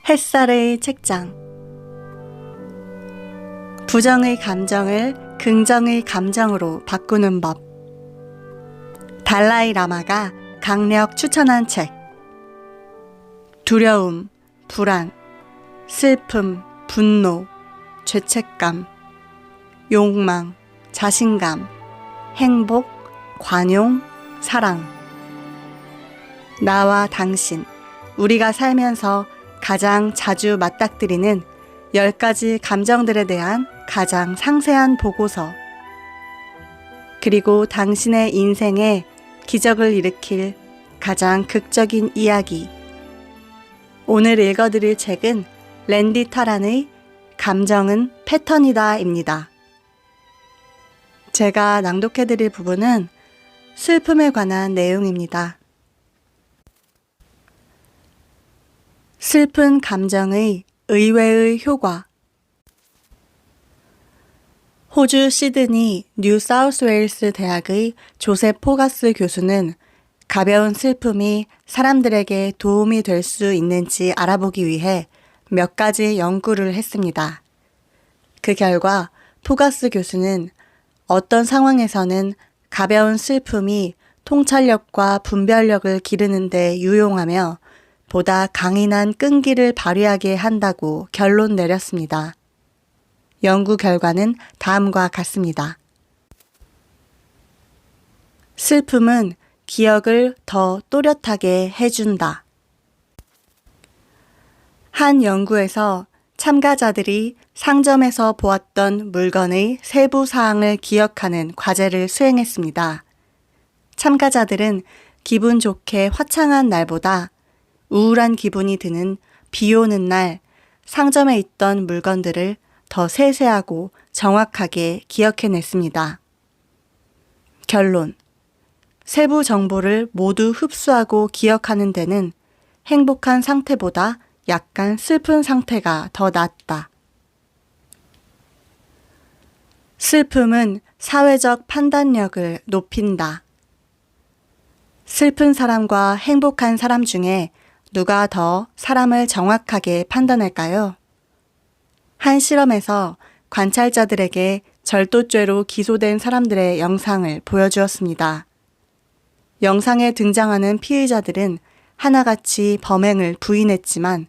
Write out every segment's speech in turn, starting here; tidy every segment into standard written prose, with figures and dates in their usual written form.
햇살의 책장. 부정의 감정을 긍정의 감정으로 바꾸는 법. 달라이 라마가 강력 추천한 책. 두려움, 불안, 슬픔, 분노, 죄책감, 욕망, 자신감, 행복, 관용, 사랑. 나와 당신, 우리가 살면서 가장 자주 맞닥뜨리는 10가지 감정들에 대한 가장 상세한 보고서. 그리고 당신의 인생에 기적을 일으킬 가장 극적인 이야기. 오늘 읽어드릴 책은 랜디 타란의 감정은 패턴이다입니다. 제가 낭독해드릴 부분은 슬픔에 관한 내용입니다. 슬픈 감정의 의외의 효과. 호주 시드니 뉴사우스웨일스 대학의 조셉 포가스 교수는 가벼운 슬픔이 사람들에게 도움이 될 수 있는지 알아보기 위해 몇 가지 연구를 했습니다. 그 결과 포가스 교수는 어떤 상황에서는 가벼운 슬픔이 통찰력과 분별력을 기르는 데 유용하며 보다 강인한 끈기를 발휘하게 한다고 결론 내렸습니다. 연구 결과는 다음과 같습니다. 슬픔은 기억을 더 또렷하게 해준다. 한 연구에서 참가자들이 상점에서 보았던 물건의 세부 사항을 기억하는 과제를 수행했습니다. 참가자들은 기분 좋게 화창한 날보다 우울한 기분이 드는 비 오는 날 상점에 있던 물건들을 더 세세하고 정확하게 기억해냈습니다. 결론. 세부 정보를 모두 흡수하고 기억하는 데는 행복한 상태보다 약간 슬픈 상태가 더 낫다. 슬픔은 사회적 판단력을 높인다. 슬픈 사람과 행복한 사람 중에 누가 더 사람을 정확하게 판단할까요? 한 실험에서 관찰자들에게 절도죄로 기소된 사람들의 영상을 보여주었습니다. 영상에 등장하는 피의자들은 하나같이 범행을 부인했지만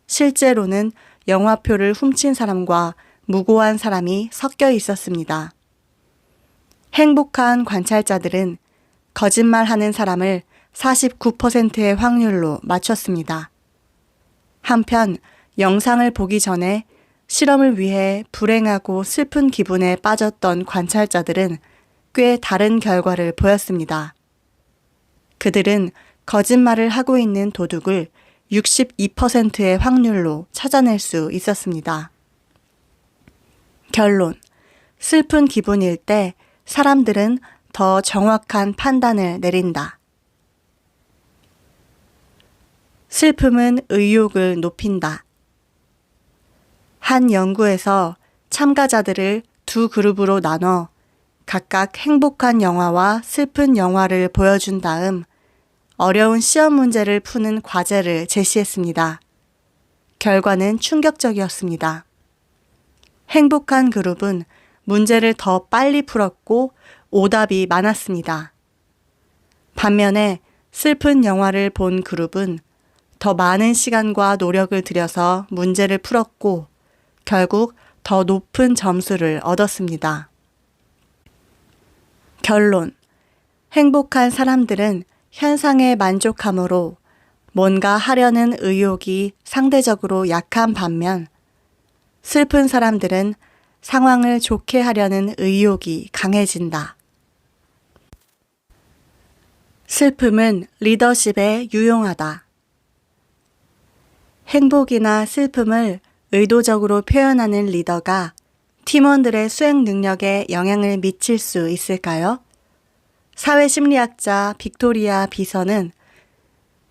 실제로는 영화표를 훔친 사람과 무고한 사람이 섞여 있었습니다. 행복한 관찰자들은 거짓말하는 사람을 49%의 확률로 맞췄습니다. 한편 영상을 보기 전에 실험을 위해 불행하고 슬픈 기분에 빠졌던 관찰자들은 꽤 다른 결과를 보였습니다. 그들은 거짓말을 하고 있는 도둑을 62%의 확률로 찾아낼 수 있었습니다. 결론. 슬픈 기분일 때 사람들은 더 정확한 판단을 내린다. 슬픔은 의욕을 높인다. 한 연구에서 참가자들을 두 그룹으로 나눠 각각 행복한 영화와 슬픈 영화를 보여준 다음 어려운 시험 문제를 푸는 과제를 제시했습니다. 결과는 충격적이었습니다. 행복한 그룹은 문제를 더 빨리 풀었고 오답이 많았습니다. 반면에 슬픈 영화를 본 그룹은 더 많은 시간과 노력을 들여서 문제를 풀었고 결국 더 높은 점수를 얻었습니다. 결론. 행복한 사람들은 현상에 만족함으로 뭔가 하려는 의욕이 상대적으로 약한 반면 슬픈 사람들은 상황을 좋게 하려는 의욕이 강해진다. 슬픔은 리더십에 유용하다. 행복이나 슬픔을 의도적으로 표현하는 리더가 팀원들의 수행 능력에 영향을 미칠 수 있을까요? 사회심리학자 빅토리아 비서는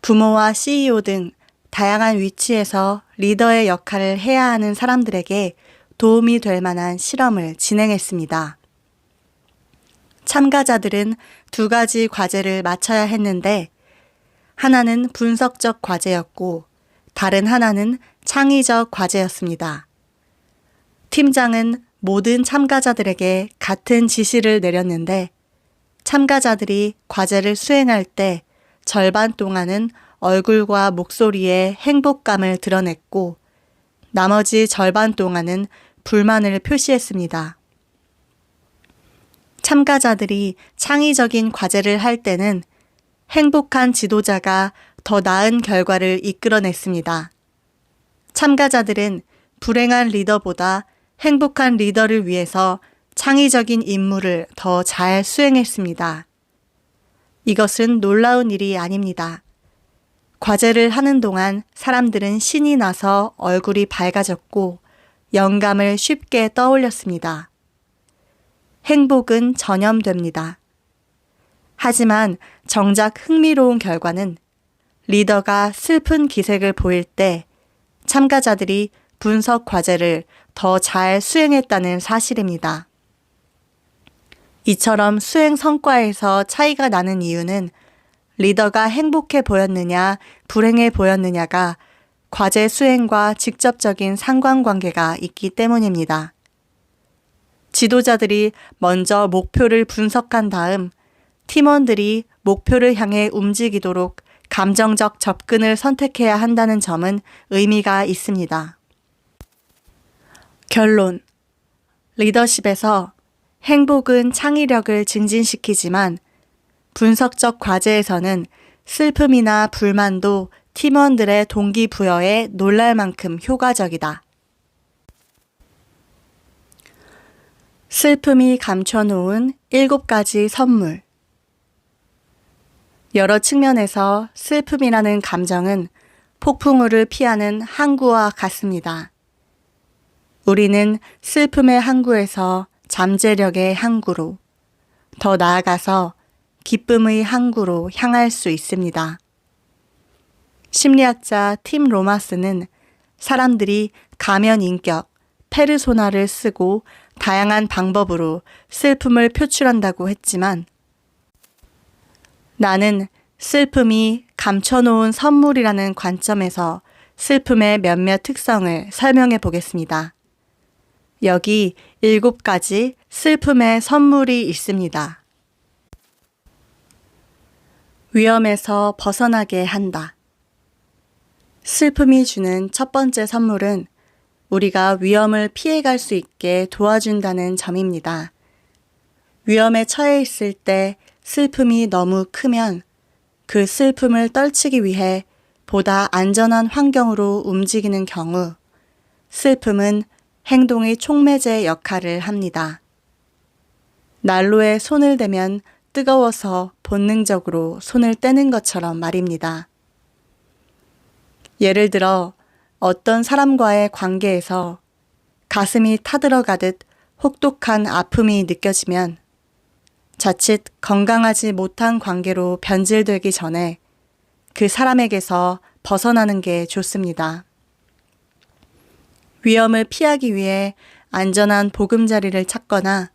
부모와 CEO 등 다양한 위치에서 리더의 역할을 해야 하는 사람들에게 도움이 될 만한 실험을 진행했습니다. 참가자들은 2가지 과제를 맞춰야 했는데 하나는 분석적 과제였고 다른 하나는 창의적 과제였습니다. 팀장은 모든 참가자들에게 같은 지시를 내렸는데 참가자들이 과제를 수행할 때 절반 동안은 얼굴과 목소리에 행복감을 드러냈고 나머지 절반 동안은 불만을 표시했습니다. 참가자들이 창의적인 과제를 할 때는 행복한 지도자가 더 나은 결과를 이끌어냈습니다. 참가자들은 불행한 리더보다 행복한 리더를 위해서 창의적인 임무를 더 잘 수행했습니다. 이것은 놀라운 일이 아닙니다. 과제를 하는 동안 사람들은 신이 나서 얼굴이 밝아졌고 영감을 쉽게 떠올렸습니다. 행복은 전염됩니다. 하지만 정작 흥미로운 결과는 리더가 슬픈 기색을 보일 때 참가자들이 분석 과제를 더 잘 수행했다는 사실입니다. 이처럼 수행 성과에서 차이가 나는 이유는 리더가 행복해 보였느냐, 불행해 보였느냐가 과제 수행과 직접적인 상관관계가 있기 때문입니다. 지도자들이 먼저 목표를 분석한 다음 팀원들이 목표를 향해 움직이도록 감정적 접근을 선택해야 한다는 점은 의미가 있습니다. 결론. 리더십에서 행복은 창의력을 증진시키지만 분석적 과제에서는 슬픔이나 불만도 팀원들의 동기부여에 놀랄 만큼 효과적이다. 슬픔이 감춰놓은 7가지 선물. 여러 측면에서 슬픔이라는 감정은 폭풍우를 피하는 항구와 같습니다. 우리는 슬픔의 항구에서 잠재력의 항구로, 더 나아가서 기쁨의 항구로 향할 수 있습니다. 심리학자 팀 로마스는 사람들이 가면 인격, 페르소나를 쓰고 다양한 방법으로 슬픔을 표출한다고 했지만 나는 슬픔이 감춰놓은 선물이라는 관점에서 슬픔의 몇몇 특성을 설명해 보겠습니다. 여기 7가지 슬픔의 선물이 있습니다. 위험에서 벗어나게 한다. 슬픔이 주는 첫 번째 선물은 우리가 위험을 피해갈 수 있게 도와준다는 점입니다. 위험에 처해 있을 때 슬픔이 너무 크면 그 슬픔을 떨치기 위해 보다 안전한 환경으로 움직이는 경우 슬픔은 행동의 촉매제 역할을 합니다. 난로에 손을 대면 뜨거워서 본능적으로 손을 떼는 것처럼 말입니다. 예를 들어 어떤 사람과의 관계에서 가슴이 타들어가듯 혹독한 아픔이 느껴지면 자칫 건강하지 못한 관계로 변질되기 전에 그 사람에게서 벗어나는 게 좋습니다. 위험을 피하기 위해 안전한 보금자리를 찾거나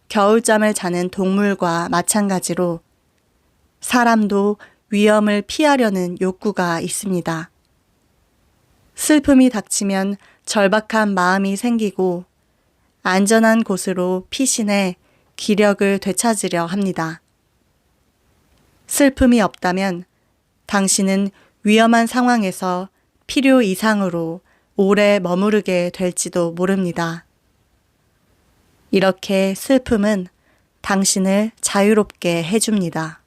겨울잠을 자는 동물과 마찬가지로 사람도 위험을 피하려는 욕구가 있습니다. 슬픔이 닥치면 절박한 마음이 생기고 안전한 곳으로 피신해 기력을 되찾으려 합니다. 슬픔이 없다면 당신은 위험한 상황에서 필요 이상으로 오래 머무르게 될지도 모릅니다. 이렇게 슬픔은 당신을 자유롭게 해줍니다.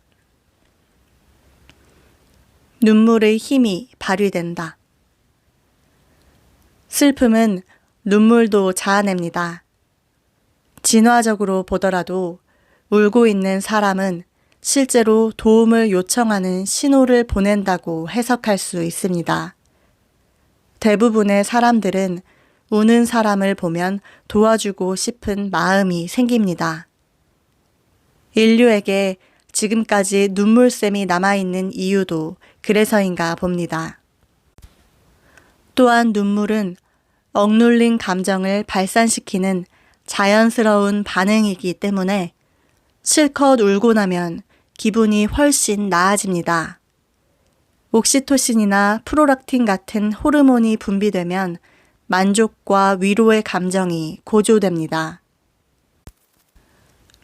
눈물의 힘이 발휘된다. 슬픔은 눈물도 자아냅니다. 진화적으로 보더라도 울고 있는 사람은 실제로 도움을 요청하는 신호를 보낸다고 해석할 수 있습니다. 대부분의 사람들은 우는 사람을 보면 도와주고 싶은 마음이 생깁니다. 인류에게 지금까지 눈물샘이 남아있는 이유도 그래서인가 봅니다. 또한 눈물은 억눌린 감정을 발산시키는 자연스러운 반응이기 때문에 실컷 울고 나면 기분이 훨씬 나아집니다. 옥시토신이나 프로락틴 같은 호르몬이 분비되면 만족과 위로의 감정이 고조됩니다.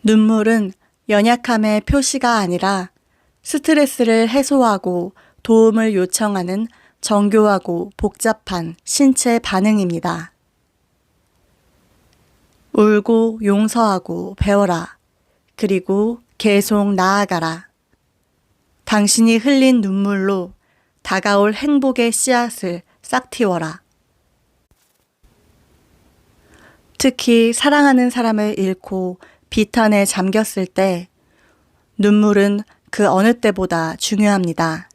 눈물은 연약함의 표시가 아니라 스트레스를 해소하고 도움을 요청하는 정교하고 복잡한 신체 반응입니다. 울고 용서하고 배워라. 그리고 계속 나아가라. 당신이 흘린 눈물로 다가올 행복의 씨앗을 싹틔워라. 특히 사랑하는 사람을 잃고 비탄에 잠겼을 때 눈물은 그 어느 때보다 중요합니다.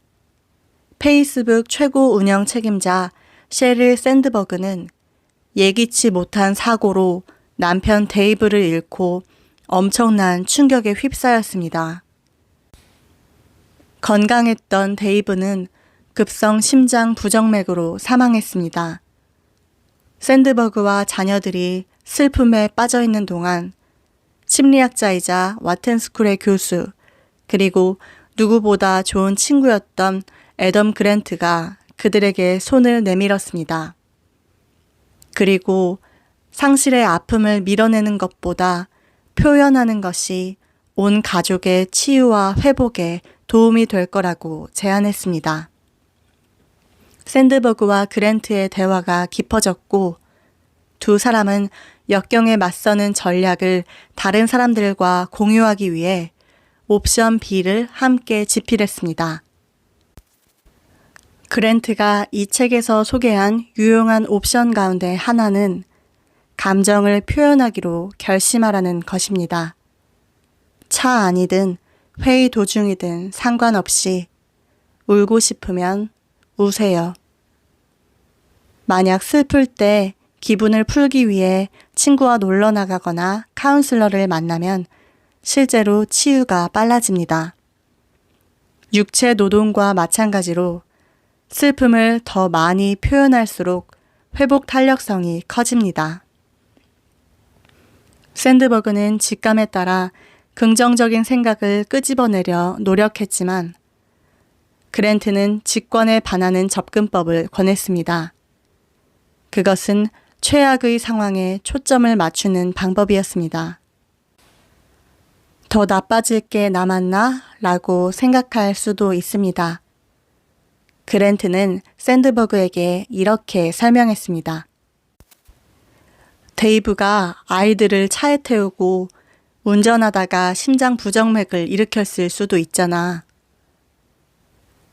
페이스북 최고 운영 책임자 셰릴 샌드버그는 예기치 못한 사고로 남편 데이브를 잃고 엄청난 충격에 휩싸였습니다. 건강했던 데이브는 급성 심장 부정맥으로 사망했습니다. 샌드버그와 자녀들이 슬픔에 빠져 있는 동안 심리학자이자 와튼스쿨의 교수, 그리고 누구보다 좋은 친구였던 애덤 그랜트가 그들에게 손을 내밀었습니다. 그리고 상실의 아픔을 밀어내는 것보다 표현하는 것이 온 가족의 치유와 회복에 도움이 될 거라고 제안했습니다. 샌드버그와 그랜트의 대화가 깊어졌고 두 사람은 역경에 맞서는 전략을 다른 사람들과 공유하기 위해 옵션 B를 함께 집필했습니다. 그랜트가 이 책에서 소개한 유용한 옵션 가운데 하나는 감정을 표현하기로 결심하라는 것입니다. 차 안이든 회의 도중이든 상관없이 울고 싶으면 우세요. 만약 슬플 때 기분을 풀기 위해 친구와 놀러 나가거나 카운슬러를 만나면 실제로 치유가 빨라집니다. 육체 노동과 마찬가지로 슬픔을 더 많이 표현할수록 회복 탄력성이 커집니다. 샌드버그는 직감에 따라 긍정적인 생각을 끄집어내려 노력했지만 그랜트는 직관에 반하는 접근법을 권했습니다. 그것은 최악의 상황에 초점을 맞추는 방법이었습니다. 더 나빠질 게 남았나? 라고 생각할 수도 있습니다. 그랜트는 샌드버그에게 이렇게 설명했습니다. 데이브가 아이들을 차에 태우고 운전하다가 심장 부정맥을 일으켰을 수도 있잖아.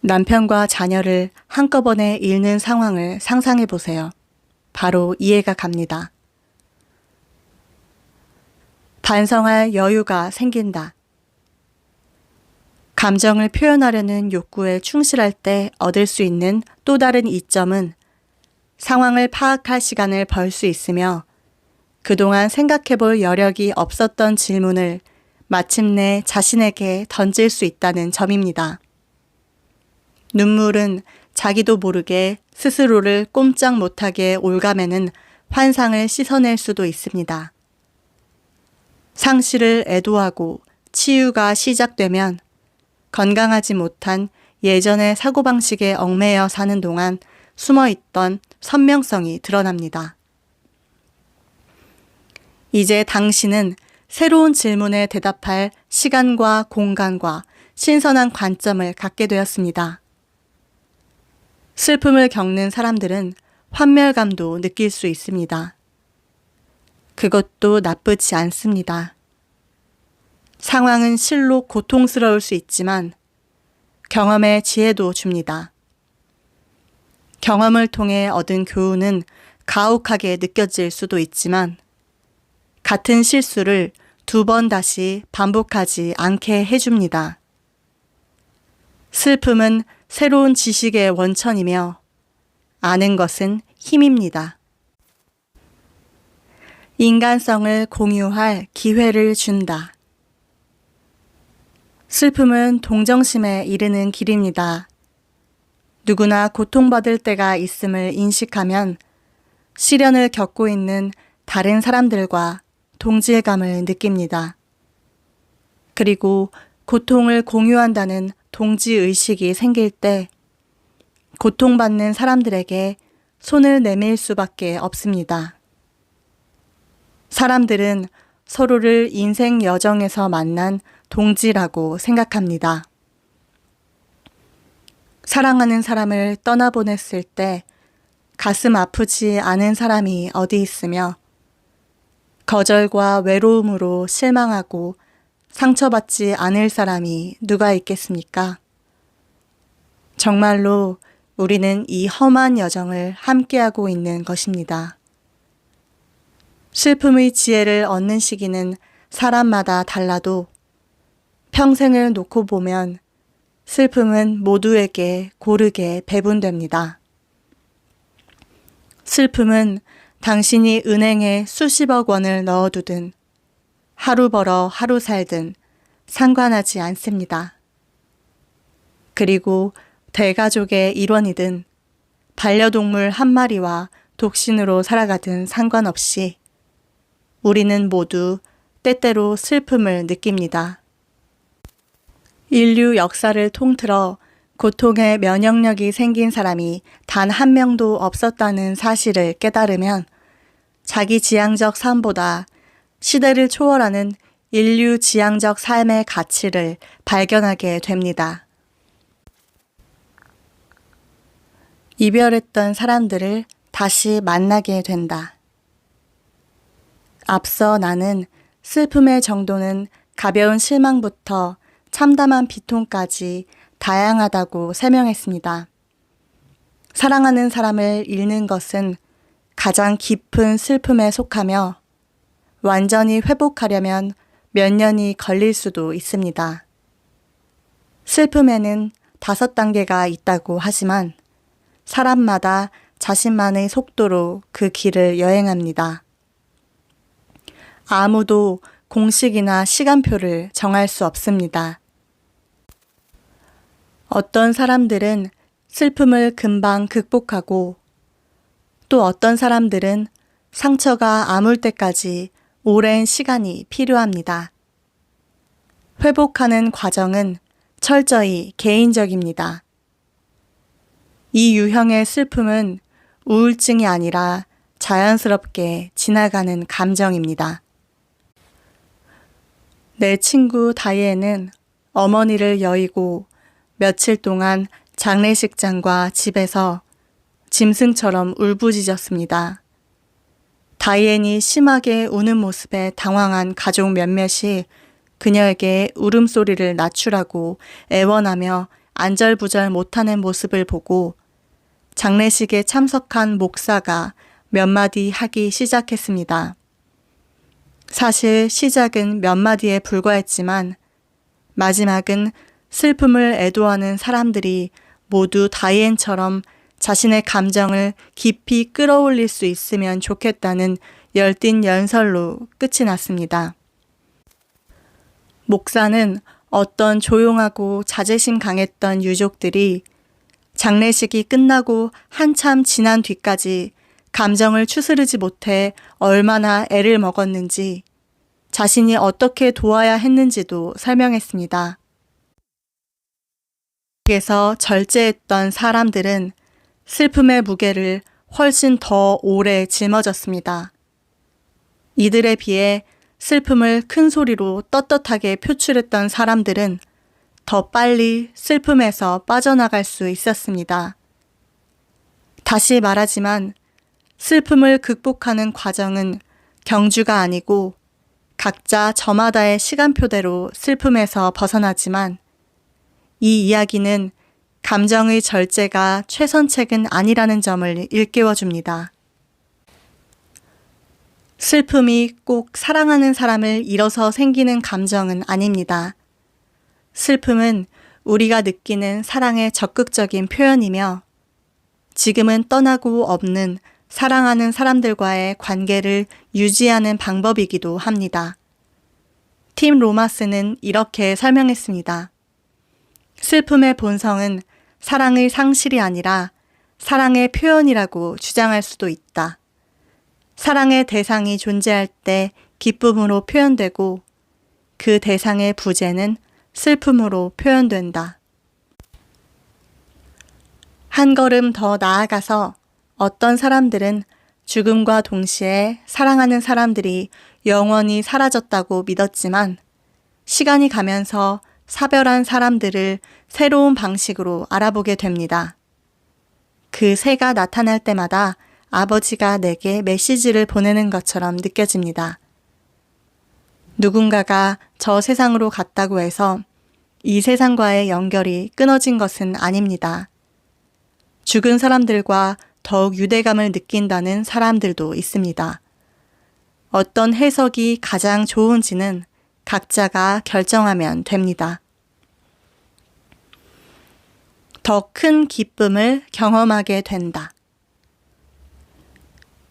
남편과 자녀를 한꺼번에 잃는 상황을 상상해 보세요. 바로 이해가 갑니다. 반성할 여유가 생긴다. 감정을 표현하려는 욕구에 충실할 때 얻을 수 있는 또 다른 이점은 상황을 파악할 시간을 벌 수 있으며 그동안 생각해 볼 여력이 없었던 질문을 마침내 자신에게 던질 수 있다는 점입니다. 눈물은 자기도 모르게 스스로를 꼼짝 못하게 올가매는 환상을 씻어낼 수도 있습니다. 상실을 애도하고 치유가 시작되면 건강하지 못한 예전의 사고방식에 얽매여 사는 동안 숨어있던 선명성이 드러납니다. 이제 당신은 새로운 질문에 대답할 시간과 공간과 신선한 관점을 갖게 되었습니다. 슬픔을 겪는 사람들은 환멸감도 느낄 수 있습니다. 그것도 나쁘지 않습니다. 상황은 실로 고통스러울 수 있지만 경험의 지혜도 줍니다. 경험을 통해 얻은 교훈은 가혹하게 느껴질 수도 있지만 같은 실수를 2번 다시 반복하지 않게 해줍니다. 슬픔은 새로운 지식의 원천이며 아는 것은 힘입니다. 인간성을 공유할 기회를 준다. 슬픔은 동정심에 이르는 길입니다. 누구나 고통받을 때가 있음을 인식하면 시련을 겪고 있는 다른 사람들과 동질감을 느낍니다. 그리고 고통을 공유한다는 동지의식이 생길 때 고통받는 사람들에게 손을 내밀 수밖에 없습니다. 사람들은 서로를 인생 여정에서 만난 동지라고 생각합니다. 사랑하는 사람을 떠나보냈을 때 가슴 아프지 않은 사람이 어디 있으며 거절과 외로움으로 실망하고 상처받지 않을 사람이 누가 있겠습니까? 정말로 우리는 이 험한 여정을 함께하고 있는 것입니다. 슬픔의 지혜를 얻는 시기는 사람마다 달라도 평생을 놓고 보면 슬픔은 모두에게 고르게 배분됩니다. 슬픔은 당신이 은행에 수십억 원을 넣어두든 하루 벌어 하루 살든 상관하지 않습니다. 그리고 대가족의 일원이든 반려동물 한 마리와 독신으로 살아가든 상관없이 우리는 모두 때때로 슬픔을 느낍니다. 인류 역사를 통틀어 고통의 면역력이 생긴 사람이 단 한 명도 없었다는 사실을 깨달으면 자기 지향적 삶보다 시대를 초월하는 인류 지향적 삶의 가치를 발견하게 됩니다. 이별했던 사람들을 다시 만나게 된다. 앞서 나는 슬픔의 정도는 가벼운 실망부터 참담한 비통까지 다양하다고 설명했습니다. 사랑하는 사람을 잃는 것은 가장 깊은 슬픔에 속하며 완전히 회복하려면 몇 년이 걸릴 수도 있습니다. 슬픔에는 5단계가 있다고 하지만 사람마다 자신만의 속도로 그 길을 여행합니다. 아무도 공식이나 시간표를 정할 수 없습니다. 어떤 사람들은 슬픔을 금방 극복하고 또 어떤 사람들은 상처가 아물 때까지 오랜 시간이 필요합니다. 회복하는 과정은 철저히 개인적입니다. 이 유형의 슬픔은 우울증이 아니라 자연스럽게 지나가는 감정입니다. 내 친구 다이앤은 어머니를 여의고 며칠 동안 장례식장과 집에서 짐승처럼 울부짖었습니다. 다이앤이 심하게 우는 모습에 당황한 가족 몇몇이 그녀에게 울음소리를 낮추라고 애원하며 안절부절 못하는 모습을 보고 장례식에 참석한 목사가 몇 마디 하기 시작했습니다. 사실 시작은 몇 마디에 불과했지만 마지막은 슬픔을 애도하는 사람들이 모두 다이앤처럼 자신의 감정을 깊이 끌어올릴 수 있으면 좋겠다는 열띤 연설로 끝이 났습니다. 목사는 어떤 조용하고 자제심 강했던 유족들이 장례식이 끝나고 한참 지난 뒤까지 감정을 추스르지 못해 얼마나 애를 먹었는지, 자신이 어떻게 도와야 했는지도 설명했습니다. 에서 절제했던 사람들은 슬픔의 무게를 훨씬 더 오래 짊어졌습니다. 이들에 비해 슬픔을 큰 소리로 떳떳하게 표출했던 사람들은 더 빨리 슬픔에서 빠져나갈 수 있었습니다. 다시 말하지만 슬픔을 극복하는 과정은 경주가 아니고 각자 저마다의 시간표대로 슬픔에서 벗어나지만 이 이야기는 감정의 절제가 최선책은 아니라는 점을 일깨워 줍니다. 슬픔이 꼭 사랑하는 사람을 잃어서 생기는 감정은 아닙니다. 슬픔은 우리가 느끼는 사랑의 적극적인 표현이며 지금은 떠나고 없는 사랑하는 사람들과의 관계를 유지하는 방법이기도 합니다. 팀 로마스는 이렇게 설명했습니다. 슬픔의 본성은 사랑의 상실이 아니라 사랑의 표현이라고 주장할 수도 있다. 사랑의 대상이 존재할 때 기쁨으로 표현되고 그 대상의 부재는 슬픔으로 표현된다. 한 걸음 더 나아가서 어떤 사람들은 죽음과 동시에 사랑하는 사람들이 영원히 사라졌다고 믿었지만 시간이 가면서 사별한 사람들을 새로운 방식으로 알아보게 됩니다. 그 새가 나타날 때마다 아버지가 내게 메시지를 보내는 것처럼 느껴집니다. 누군가가 저 세상으로 갔다고 해서 이 세상과의 연결이 끊어진 것은 아닙니다. 죽은 사람들과 더욱 유대감을 느낀다는 사람들도 있습니다. 어떤 해석이 가장 좋은지는 각자가 결정하면 됩니다. 더 큰 기쁨을 경험하게 된다.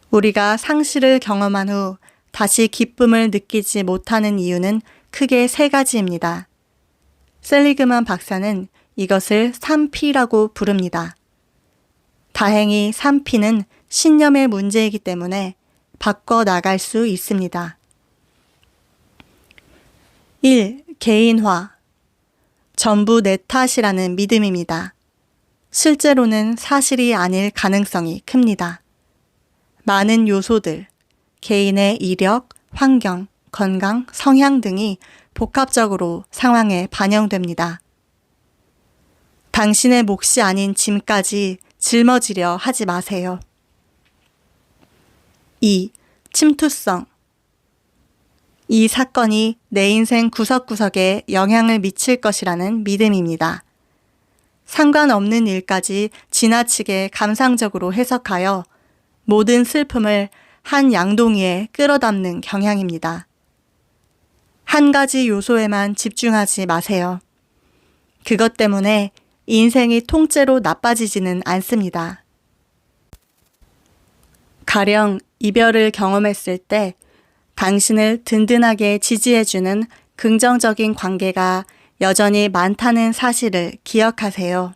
우리가 상실을 경험한 후 다시 기쁨을 느끼지 못하는 이유는 크게 세 가지입니다. 셀리그만 박사는 이것을 3P라고 부릅니다. 다행히 3P는 신념의 문제이기 때문에 바꿔 나갈 수 있습니다. 1. 개인화. 전부 내 탓이라는 믿음입니다. 실제로는 사실이 아닐 가능성이 큽니다. 많은 요소들, 개인의 이력, 환경, 건강, 성향 등이 복합적으로 상황에 반영됩니다. 당신의 몫이 아닌 짐까지 짊어지려 하지 마세요. 2. 침투성. 이 사건이 내 인생 구석구석에 영향을 미칠 것이라는 믿음입니다. 상관없는 일까지 지나치게 감상적으로 해석하여 모든 슬픔을 한 양동이에 끌어담는 경향입니다. 한 가지 요소에만 집중하지 마세요. 그것 때문에 인생이 통째로 나빠지지는 않습니다. 가령 이별을 경험했을 때 당신을 든든하게 지지해주는 긍정적인 관계가 여전히 많다는 사실을 기억하세요.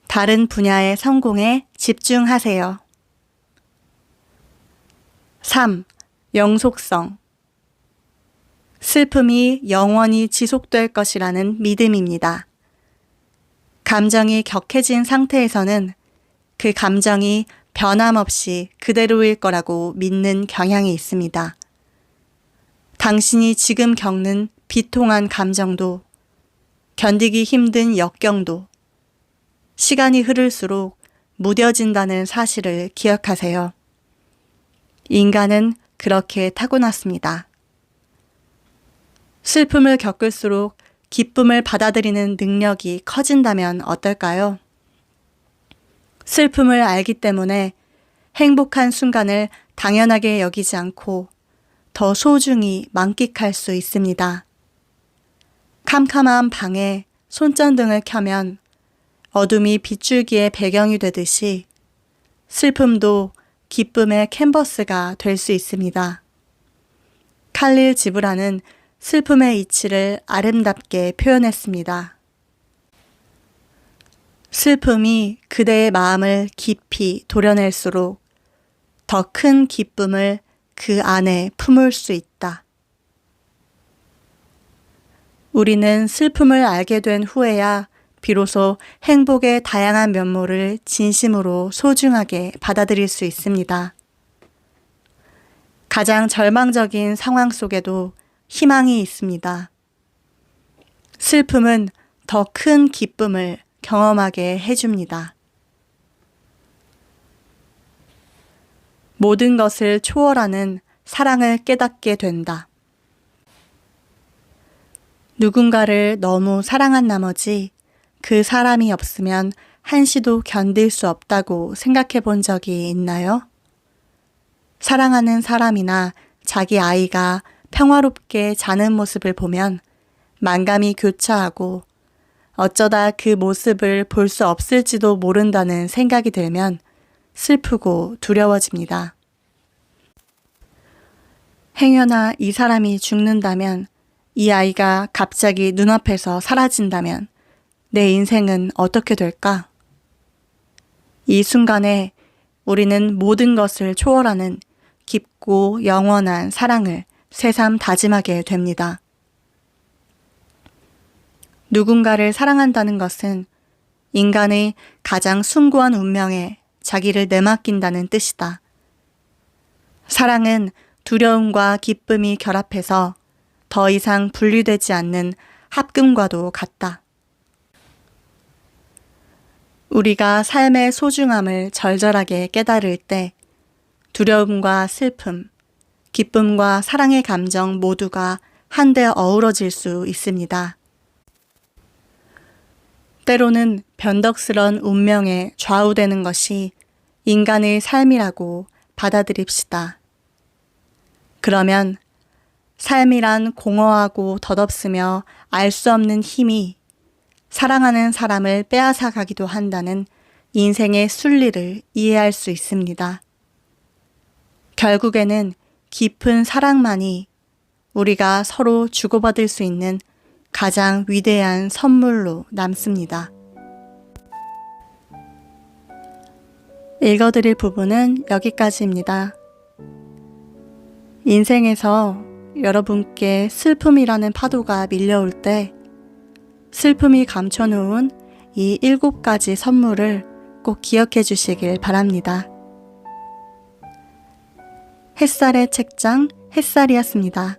다른 분야의 성공에 집중하세요. 3. 영속성. 슬픔이 영원히 지속될 것이라는 믿음입니다. 감정이 격해진 상태에서는 그 감정이 변함없이 그대로일 거라고 믿는 경향이 있습니다. 당신이 지금 겪는 비통한 감정도, 견디기 힘든 역경도 시간이 흐를수록 무뎌진다는 사실을 기억하세요. 인간은 그렇게 타고났습니다. 슬픔을 겪을수록 기쁨을 받아들이는 능력이 커진다면 어떨까요? 슬픔을 알기 때문에 행복한 순간을 당연하게 여기지 않고 더 소중히 만끽할 수 있습니다. 캄캄한 방에 손전등을 켜면 어둠이 빗줄기의 배경이 되듯이 슬픔도 기쁨의 캔버스가 될 수 있습니다. 칼릴 지브라는 슬픔의 이치를 아름답게 표현했습니다. 슬픔이 그대의 마음을 깊이 도려낼수록 더 큰 기쁨을 그 안에 품을 수 있다. 우리는 슬픔을 알게 된 후에야 비로소 행복의 다양한 면모를 진심으로 소중하게 받아들일 수 있습니다. 가장 절망적인 상황 속에도 희망이 있습니다. 슬픔은 더 큰 기쁨을 경험하게 해줍니다. 모든 것을 초월하는 사랑을 깨닫게 된다. 누군가를 너무 사랑한 나머지 그 사람이 없으면 한시도 견딜 수 없다고 생각해 본 적이 있나요? 사랑하는 사람이나 자기 아이가 평화롭게 자는 모습을 보면 만감이 교차하고 어쩌다 그 모습을 볼 수 없을지도 모른다는 생각이 들면 슬프고 두려워집니다. 행여나 이 사람이 죽는다면, 이 아이가 갑자기 눈앞에서 사라진다면 내 인생은 어떻게 될까? 이 순간에 우리는 모든 것을 초월하는 깊고 영원한 사랑을 새삼 다짐하게 됩니다. 누군가를 사랑한다는 것은 인간의 가장 숭고한 운명에 자기를 내맡긴다는 뜻이다. 사랑은 두려움과 기쁨이 결합해서 더 이상 분리되지 않는 합금과도 같다. 우리가 삶의 소중함을 절절하게 깨달을 때 두려움과 슬픔, 기쁨과 사랑의 감정 모두가 한데 어우러질 수 있습니다. 때로는 변덕스런 운명에 좌우되는 것이 인간의 삶이라고 받아들입시다. 그러면 삶이란 공허하고 덧없으며 알 수 없는 힘이 사랑하는 사람을 빼앗아 가기도 한다는 인생의 순리를 이해할 수 있습니다. 결국에는 깊은 사랑만이 우리가 서로 주고받을 수 있는 가장 위대한 선물로 남습니다. 읽어드릴 부분은 여기까지입니다. 인생에서 여러분께 슬픔이라는 파도가 밀려올 때 슬픔이 감춰놓은 이 7가지 선물을 꼭 기억해 주시길 바랍니다. 햇살의 책장 햇살이었습니다.